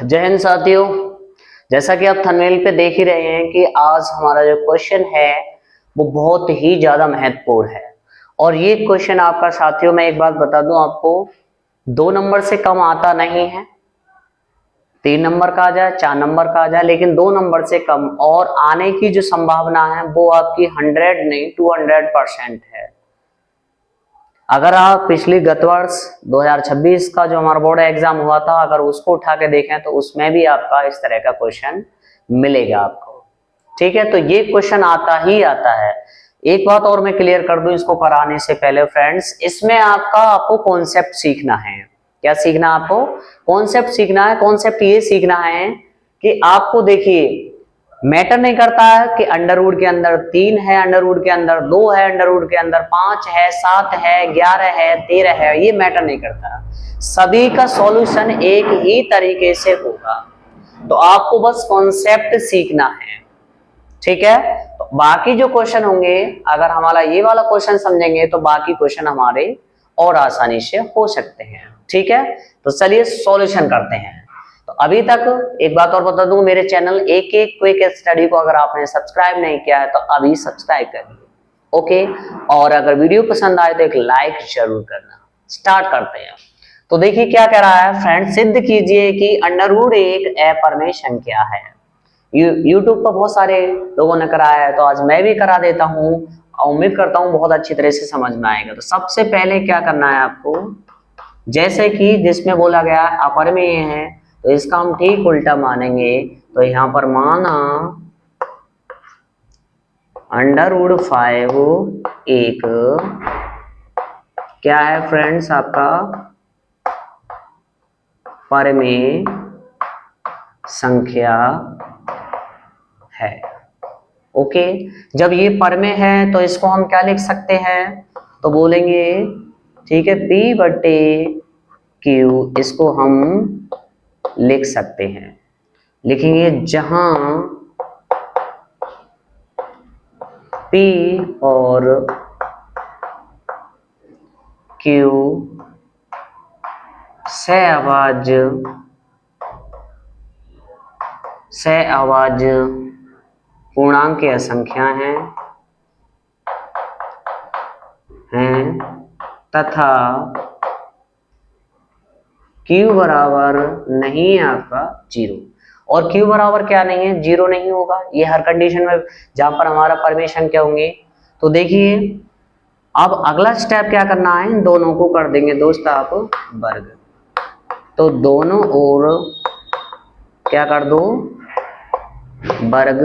जय हिंद साथियों। जैसा कि आप थंबनेल पे देख ही रहे हैं कि आज हमारा जो क्वेश्चन है वो बहुत ही ज्यादा महत्वपूर्ण है। और ये क्वेश्चन आपका साथियों, मैं एक बात बता दूं आपको, 2 नंबर से कम आता नहीं है। 3 नंबर का आ जाए, 4 नंबर का आ जाए, लेकिन 2 नंबर से कम और आने की जो संभावना है वो आपकी 100 नहीं 200% है। अगर आप पिछली गत वर्ष 2026 का जो हमारा बोर्ड एग्जाम हुआ था, अगर उसको उठा के देखें तो उसमें भी आपका इस तरह का क्वेश्चन मिलेगा आपको। ठीक है, तो ये क्वेश्चन आता ही आता है। एक बात और मैं क्लियर कर दूं इसको कराने से पहले फ्रेंड्स, इसमें आपको कॉन्सेप्ट सीखना है। क्या सीखना है आपको? कॉन्सेप्ट सीखना है। कॉन्सेप्ट ये सीखना है कि आपको देखिए, मैटर नहीं करता है कि अंडर रूट के अंदर 3 है, अंडर रूट के अंदर 2 है, अंडर रूट के अंदर 5 है, 7 है, 11 है, 13 है, ये मैटर नहीं करता। सभी का सॉल्यूशन एक ही तरीके से होगा। तो आपको बस कॉन्सेप्ट सीखना है। ठीक है, तो बाकी जो क्वेश्चन होंगे, अगर हमारा ये वाला क्वेश्चन समझेंगे तो बाकी क्वेश्चन हमारे और आसानी से हो सकते हैं। ठीक है, तो चलिए सॉल्यूशन करते हैं। तो अभी तक एक बात और बता दूं, मेरे चैनल एक एक क्विक स्टडी को अगर आपने सब्सक्राइब नहीं किया है तो अभी सब्सक्राइब करिए। ओके, और अगर वीडियो पसंद आए तो एक लाइक जरूर करना। स्टार्ट करते हैं। तो देखिए क्या कह रहा है फ्रेंड, सिद्ध कीजिए कि अंडर रूट एक अपर्मेय संख्या है। यूट्यूब पर बहुत सारे लोगों ने कराया है, तो आज मैं भी करा देता हूँ। उम्मीद करता हूँ बहुत अच्छी तरह से समझ में आएगा। तो सबसे पहले क्या करना है आपको, जैसे कि जिसमें बोला गया अपरिमेय है तो इसका हम ठीक उल्टा मानेंगे। तो यहां पर माना अंडर रूट 5 एक क्या है फ्रेंड्स, आपका परिमेय संख्या है। ओके, जब ये परिमेय है तो इसको हम क्या लिख सकते हैं, तो बोलेंगे ठीक है P बटे Q, इसको हम लिख सकते हैं। लिखेंगे जहां P और Q सहअभाज्य पूर्णांक या संख्या हैं तथा Q बराबर नहीं है आपका 0। और Q बराबर क्या नहीं है, 0 नहीं होगा। ये हर कंडीशन में जहां पर हमारा परिमेय संख्या होंगे। तो देखिए अब अगला स्टेप क्या करना है, इन दोनों को कर देंगे दोस्त आप वर्ग। तो दोनों ओर क्या कर दो, वर्ग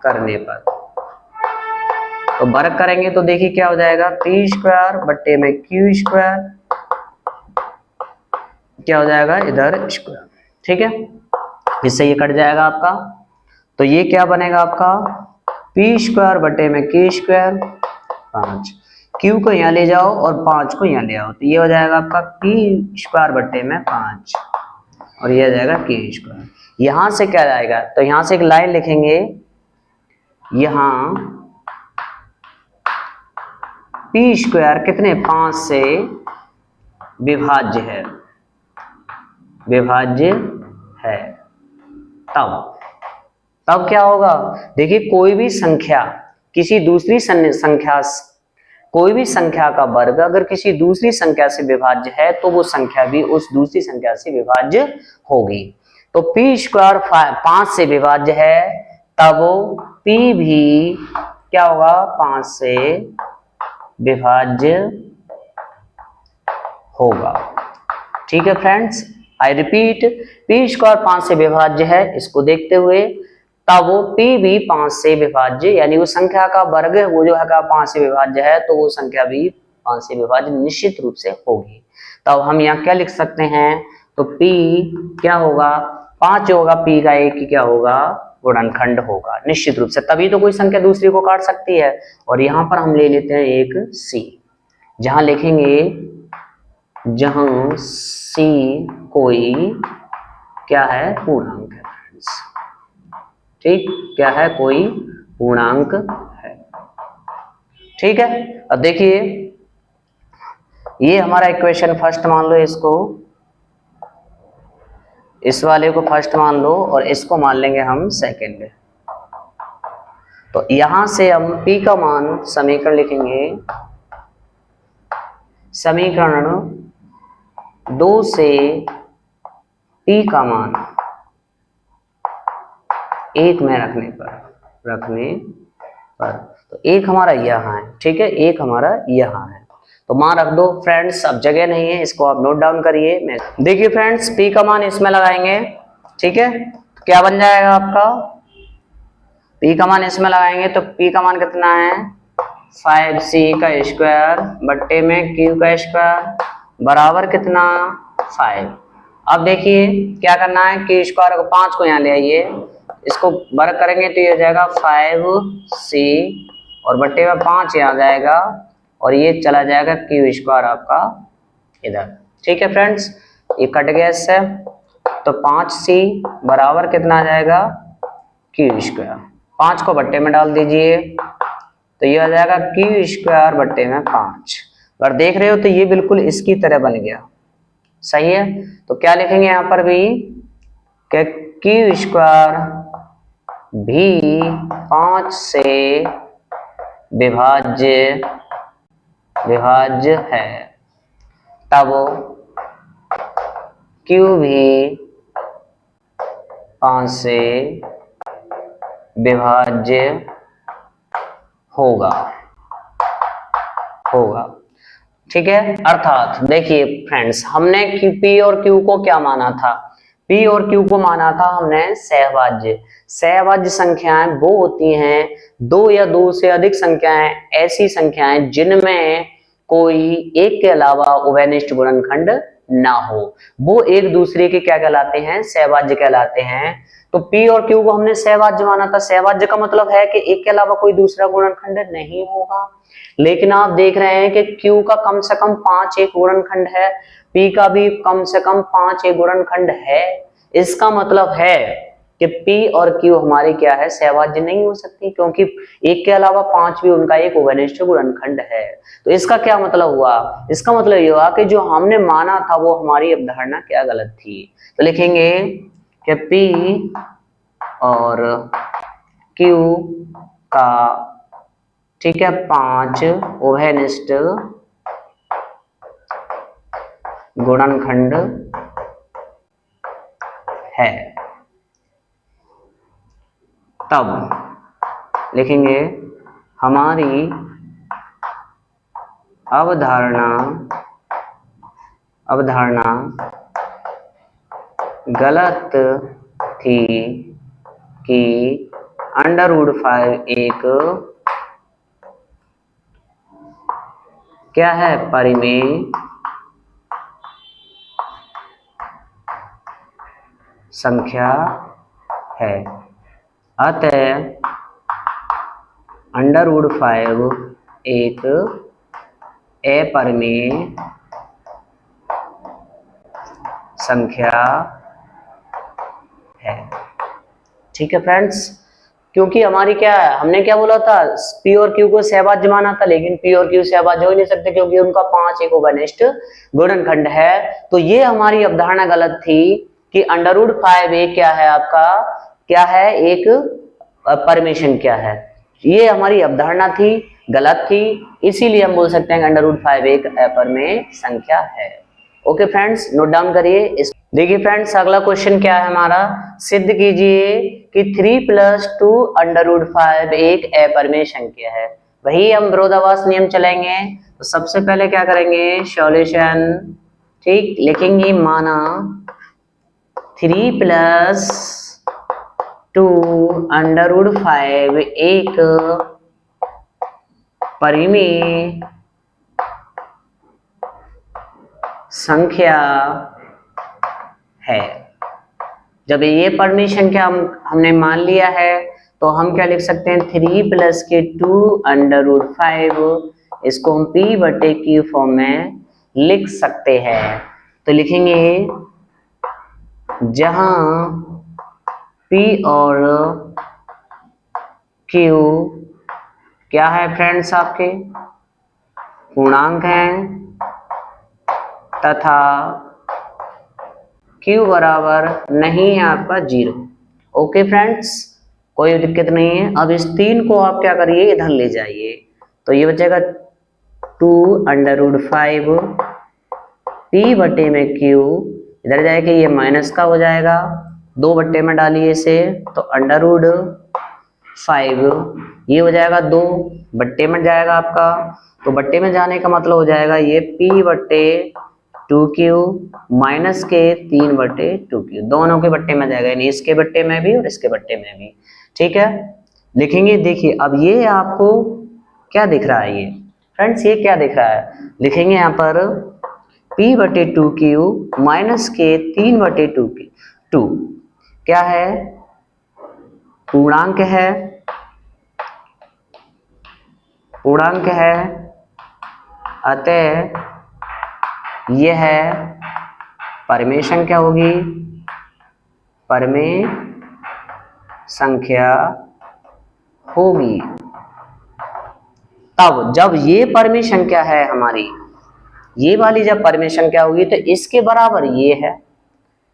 करने पर। तो वर्ग करेंगे तो देखिए क्या हो जाएगा, P² बट्टे में Q², क्या हो जाएगा इधर स्क्वायर। ठीक है, इससे ये कट जाएगा आपका। तो ये क्या बनेगा आपका, P² बटे में Q², 5। Q को यहाँ ले जाओ और 5 को यहाँ ले आओ, तो ये हो जाएगा आपका P² बटे में 5 और ये आ जाएगा Q²। यहां से क्या जाएगा, तो यहां से एक लाइन लिखेंगे, यहां P² कितने 5 से विभाज्य है, विभाज्य है। तब क्या होगा, देखिए कोई भी संख्या किसी दूसरी संख्या, कोई भी संख्या का वर्ग अगर किसी दूसरी संख्या से विभाज्य है तो वो संख्या भी उस दूसरी संख्या से विभाज्य होगी। तो P² 5 से विभाज्य है, तब P भी क्या होगा, 5 से विभाज्य होगा। ठीक है फ्रेंड्स, आई रिपीट, P² 5 से विभाज्य है, इसको देखते हुए तब P भी 5 से विभाज्य, यानी वो संख्या का वर्ग वो जो है 5 से विभाज्य है, तो वो संख्या भी 5 से विभाज्य निश्चित रूप से होगी। तब हम यहाँ क्या लिख सकते हैं, तो P क्या होगा, 5 होगा, P का एक क्या होगा, गुणनखंड होगा निश्चित रूप से, तभी तो कोई संख्या दूसरी को काट सकती है। और यहाँ पर हम ले लेते हैं एक C, जहां लिखेंगे जहां C कोई क्या है, पूर्णांक है। ठीक, क्या है, कोई पूर्णांक है। ठीक है, अब देखिए ये हमारा इक्वेशन फर्स्ट मान लो इसको, इस वाले को फर्स्ट मान लो और इसको मान लेंगे हम सेकंड। तो यहां से हम P का मान समीकरण लिखेंगे, समीकरण 2 से P का मान 1 में रखने पर तो 1 हमारा यहाँ है, ठीक है, 1 हमारा यहाँ है, तो मान रख दो फ्रेंड्स। अब जगह नहीं है, इसको आप नोट डाउन करिए। मैं देखिए फ्रेंड्स, P का मान इसमें लगाएंगे, ठीक है, तो क्या बन जाएगा आपका, P का मान इसमें लगाएंगे तो P का मान कितना है 5C का स्क्वायर बट्टे में Q का स्क्वायर बराबर कितना 5। अब देखिए क्या करना है, Q स्क्वायर को 5 को यहाँ ले आइए, इसको वर्ग करेंगे तो ये हो जाएगा 5C और बट्टे में 5 यहाँ जाएगा और ये चला जाएगा Q स्क्वायर आपका इधर, ठीक है फ्रेंड्स, ये कट गया इससे, तो 5C बराबर कितना आ जाएगा Q स्क्वायर, 5 को बट्टे में डाल दीजिए तो ये आ जाएगा Q स्क्वायर बट्टे में 5। अगर देख रहे हो तो ये बिल्कुल इसकी तरह बन गया, सही है। तो क्या लिखेंगे यहाँ पर भी कि Q स्क्वायर भी 5 से विभाज्य है, तब Q भी 5 से विभाज्य होगा, ठीक है। अर्थात देखिए फ्रेंड्स, हमने P और Q को क्या माना था, P और Q को माना था हमने सहभाज्य। सहभाज्य संख्याएं वो होती हैं, दो या दो से अधिक संख्याएं, ऐसी संख्याएं जिनमें कोई एक के अलावा उभयनिष्ठ गुणनखंड ना हो, वो एक दूसरे के क्या कहलाते हैं, सहभाज्य कहलाते हैं। तो P और Q को हमने सहभाज्य माना था। सहभाज्य का मतलब है कि एक के अलावा कोई दूसरा गुणनखंड नहीं होगा, लेकिन आप देख रहे हैं कि Q का कम से कम 5 एक गुणनखंड है, P का भी कम से कम 5 एक गुणनखंड है। इसका मतलब है कि P और Q हमारी क्या है, सहभाज्य नहीं हो सकती, क्योंकि एक के अलावा 5 भी उनका एक उभयनिष्ठ गुणनखंड है। तो इसका क्या मतलब हुआ, इसका मतलब ये हुआ कि जो हमने माना था वो हमारी अवधारणा क्या गलत थी। तो लिखेंगे कि P और Q का, ठीक है, 5 उभयनिष्ठ गुणनखंड है, तब लिखेंगे हमारी अवधारणा गलत थी कि √5 एक क्या है, परिमेय संख्या है, अतः √5 एक अपरिमेय संख्या है, ठीक है फ्रेंड्स। क्योंकि हमारी क्या है, हमने क्या बोला था, P और Q को सहभाज्य माना था, लेकिन P और Q सहभाज्य हो ही नहीं सकते क्योंकि उनका 5 एक उभयनिष्ठ गुणनखंड है। तो ये हमारी अवधारणा गलत थी कि √5 एक क्या है आपका, क्या है, एक परिमेय संख्या है। ये हमारी अवधारणा थी, गलत थी, इसीलिए हम बोल सकते हैं कि √5 एक अपरिमेय संख्या है। ओके फ्रेंड्स, नोट डाउन करिए। देखिए फ्रेंड्स, अगला क्वेश्चन क्या है हमारा, सिद्ध कीजिए कि 3 + 2 √5 एक अपरिमेय संख्या है। वही हम विरोधाभास नियम चलेंगे। तो सबसे पहले क्या करेंगे, सॉल्यूशन, ठीक, लिखेंगे माना 3 + 2 √5 एक परिमेय संख्या है। जब ये परिमेय संख्या हमने मान लिया है तो हम क्या लिख सकते हैं, 3 + 2 √5, इसको हम P/Q फॉर्म में लिख सकते हैं। तो लिखेंगे जहां P और Q क्या है फ्रेंड्स, आपके पूर्णांक हैं, तथा Q Q बराबर नहीं है आपका 0। ओके फ्रेंड्स, कोई दिक्कत नहीं है। अब इस 3 को आप क्या करिए, इधर ले जाइए, तो ये बचेगा 2√5 P बटे में Q, इधर जाएगा ये माइनस का हो जाएगा, 2 बट्टे में डालिए इसे, तो √5 ये हो जाएगा 2 बट्टे में जाएगा आपका, तो बट्टे में जाने का मतलब हो जाएगा ये P बट्टे 2Q माइनस के 3 बट्टे 2Q, दोनों के बट्टे में जाएगा, यानी इसके बट्टे में भी और इसके बट्टे में भी। ठीक है, लिखेंगे। देखिए अब ये आपको क्या दिख रहा है, ये फ्रेंड्स ये क्या दिख रहा है, लिखेंगे यहाँ पर P बटे 2Q माइनस के 3 बटे 2 क्या है, पूर्णांक है, पूर्णांक है, अतः यह परिमेय संख्या होगी, परिमेय संख्या होगी। तब जब ये परिमेय संख्या है हमारी, ये वाली जब परिमेय संख्या होगी तो इसके बराबर ये है,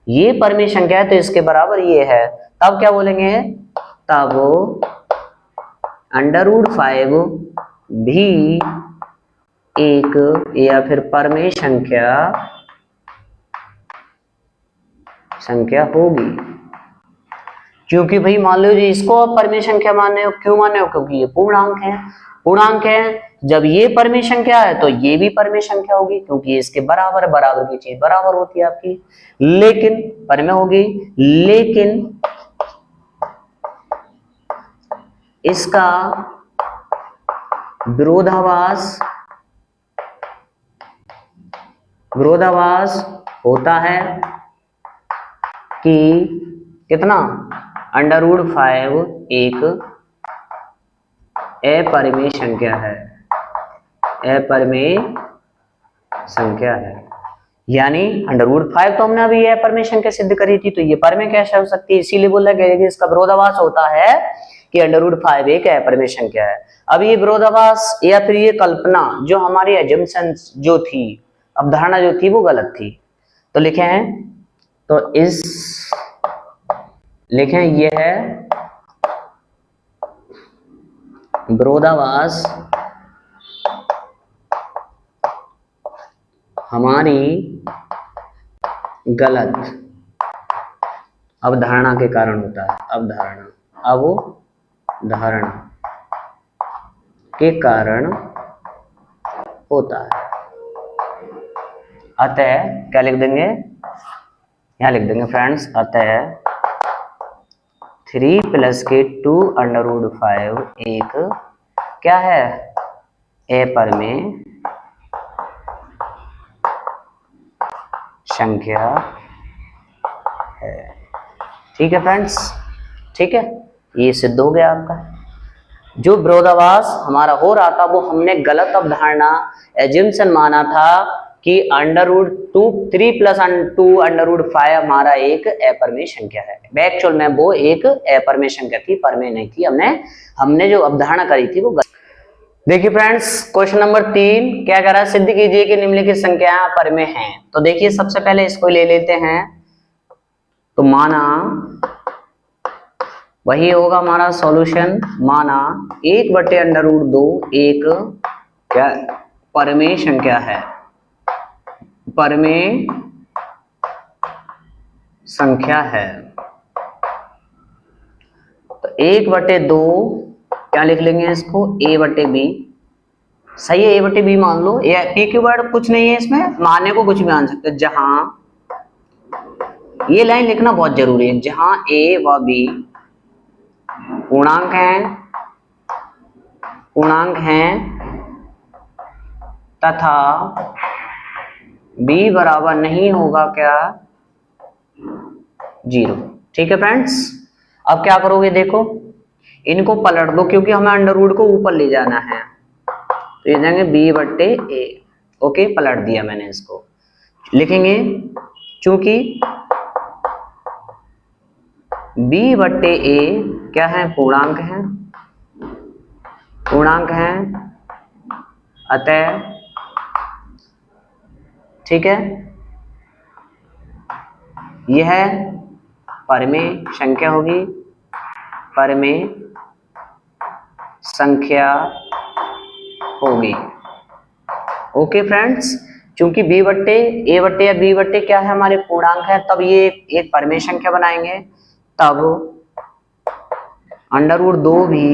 ये परिमेय संख्या है तो इसके बराबर ये है, तब क्या बोलेंगे, तब √5 भी एक या फिर परिमेय संख्या होगी। क्योंकि भाई मान लो जी इसको आप परिमेय संख्या माने हो, क्यों माने हो, क्योंकि ये पूर्णांक है, पूर्णांक है, जब ये परिमेय संख्या है तो ये भी परिमेय संख्या होगी, क्योंकि इसके बराबर, बराबर की चीज बराबर होती है आपकी, लेकिन परिमेय होगी, लेकिन इसका विरोधाभास होता है कि कितना, √5 एक अपरिमेय संख्या है, अपरिमेय संख्या है। यानी √5 तो हमने अभी ये अपरिमेय संख्या सिद्ध करी थी, तो ये परिमेय कैसे हो सकती है, इसीलिए बोला गया कि इसका विरोधाभास होता है कि √5 एक अपरिमेय संख्या है। अब ये विरोधाभास या फिर ये कल्पना जो हमारी एजम्पशंस जो थी, अवधारणा जो थी वो गलत थी, तो लिखे हैं, तो इस लिखें ये है विरोधाभास हमारी गलत अवधारणा के कारण होता है, अवधारणा के कारण होता है। अतः क्या लिख देंगे, यहां लिख देंगे फ्रेंड्स, अतः 3 प्लस के 2√5 एक क्या है, अपरिमेय संख्या है। ठीक है फ्रेंड्स, ठीक है, ये सिद्ध हो गया आपका। जो विरोधाभास हमारा हो रहा था वो हमने गलत अवधारणा एजम्पशन माना था कि √3 प्लस 2√5 हमारा एक अपरिमेय संख्या है। एक्चुअल में वो एक अपरिमेय संख्या थी, परिमेय नहीं थी, हमने जो अवधारणा करी थी वो गलत। देखिए फ्रेंड्स, क्वेश्चन नंबर 3 क्या कह रहा है, सिद्ध कीजिए कि निम्नलिखित संख्याएं परिमेय हैं। तो देखिए सबसे पहले इसको ले लेते हैं, तो माना वही होगा हमारा सॉल्यूशन, माना 1/√2 एक क्या परिमेय संख्या है, परिमेय संख्या है। तो 1/2 क्या लिख लेंगे इसको, a/b, सही है, a/b मान लो, p की वर्ड कुछ नहीं है इसमें, मानने को कुछ भी मान सकते हैं। जहां ये लाइन लिखना बहुत जरूरी है, जहां a व b पूर्णांक हैं तथा b बराबर नहीं होगा क्या, 0। ठीक है फ्रेंड्स, अब क्या करोगे, देखो इनको पलट दो, क्योंकि हमें अंडर रूट को ऊपर ले जाना है, तो ये जाएंगे b/a। ओके, पलट दिया मैंने इसको, लिखेंगे चूंकि b/a क्या है, पूर्णांक है, अतः ठीक है, यह परिमेय संख्या होगी, परिमेय संख्या होगी। ओके फ्रेंड्स, क्योंकि b बट्टे a बट्टे या b बट्टे क्या है, हमारे पूर्णांक है, तब ये एक परिमेय संख्या बनाएंगे, तब √2 भी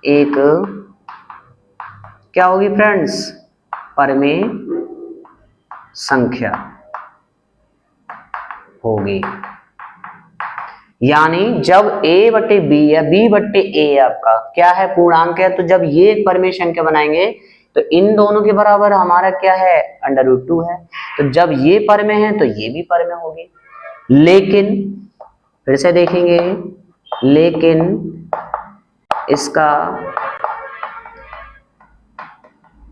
एक क्या होगी फ्रेंड्स, परिमेय संख्या होगी। यानी जब a बट्टे b या b बट्टे a आपका क्या है, पूर्णांक है, तो जब ये एक परिमेय संख्या बनाएंगे तो इन दोनों के बराबर हमारा क्या है, √2 है। तो जब ये परिमेय है तो ये भी परिमेय होगी। लेकिन फिर से देखेंगे, लेकिन इसका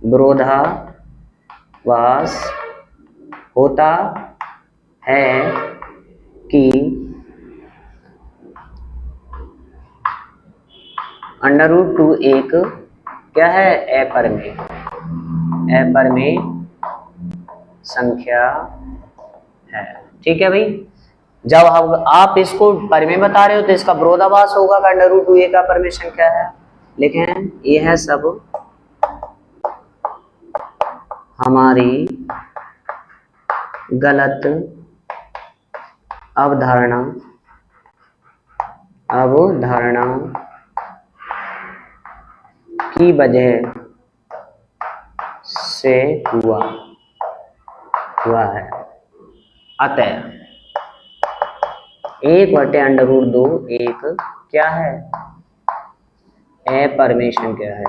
विरोधाभास होता है कि √2 एक क्या है, अपरिमेय संख्या है। ठीक है भाई, जब आप इसको परिमेय बता रहे हो तो इसका विरोधाभास होगा कि √2 एक अपरिमेय संख्या है। लेकिन यह सब हमारी गलत अवधारणा की वजह से हुआ है। अतः 1/√2 एक क्या है, अपरिमेय संख्या है,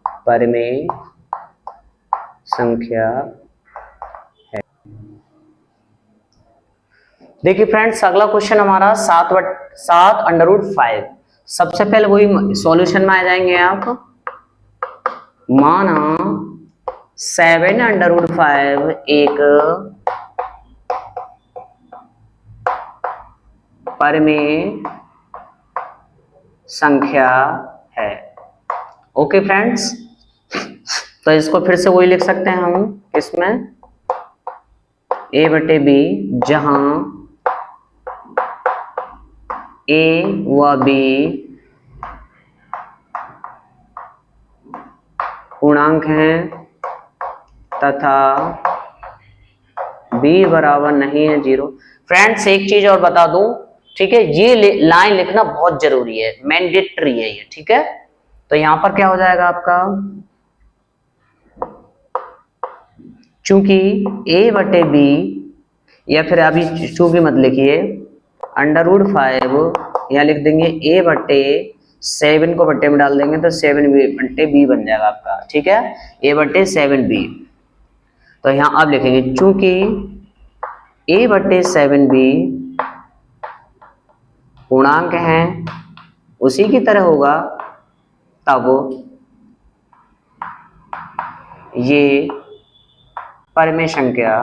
अपरिमेय संख्या है। देखिए फ्रेंड्स, अगला क्वेश्चन हमारा 7/5। सबसे पहले वही सॉल्यूशन में आ जाएंगे आप। माना 7/5 एक परिमेय संख्या है। ओके फ्रेंड्स, तो इसको फिर से वही लिख सकते हैं हम, इसमें a बटे b, जहां a व b पूर्णांक हैं तथा b बराबर नहीं है 0। फ्रेंड्स एक चीज और बता दूं, ठीक है, ये लाइन लिखना बहुत जरूरी है, मैंडेटरी है ये, ठीक है। तो यहां पर क्या हो जाएगा आपका, चूंकि a बटे b, या फिर अभी चूंकि मत लिखिए, √5 यहाँ लिख देंगे, a बटे 7 को बट्टे में डाल देंगे तो 7 बट्टे b बन जाएगा आपका, ठीक है, a बट्टे 7b। तो यहाँ अब लिखेंगे, चूंकि a बट्टे 7b पूर्णांक है, उसी की तरह होगा, तब ये परिमेय संख्या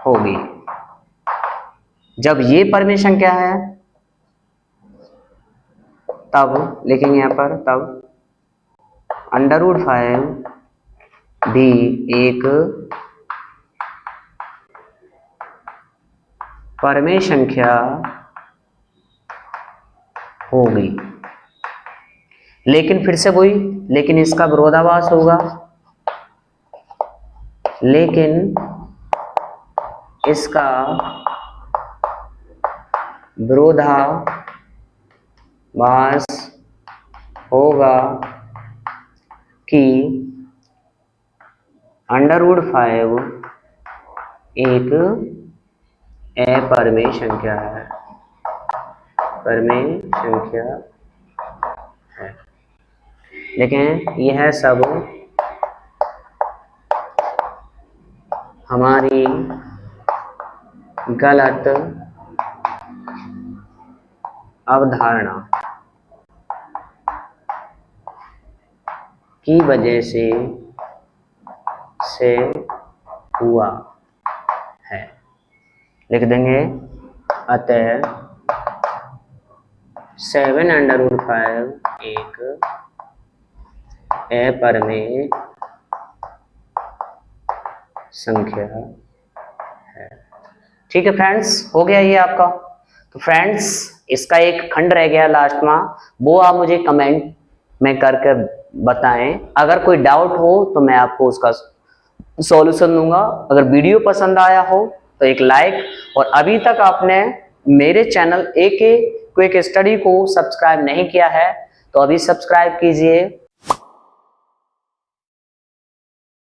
होगी। जब ये परिमेय संख्या है तब लिखेंगे यहाँ पर, तब √5 भी एक परिमेय संख्या होगी। लेकिन फिर से वही, लेकिन इसका विरोधाभास होगा, लेकिन इसका विरोधाभास होगा कि √5 एक अपरिमेय संख्या है, परिमेय संख्या है। लेकिन यह सब हमारी गलत अवधारणा की वजह से हुआ है। लिख देंगे, अतः 7/5 एक अपरिमेय संख्या है। ठीक है फ्रेंड्स, हो गया ये आपका। तो फ्रेंड्स इसका एक खंड रह गया लास्ट में, वो आप मुझे कमेंट में करके बताएं। अगर कोई डाउट हो तो मैं आपको उसका सॉल्यूशन दूंगा। अगर वीडियो पसंद आया हो तो एक लाइक, और अभी तक आपने मेरे चैनल AK क्विक स्टडी को सब्सक्राइब नहीं किया है तो अभी सब्सक्राइब कीजिए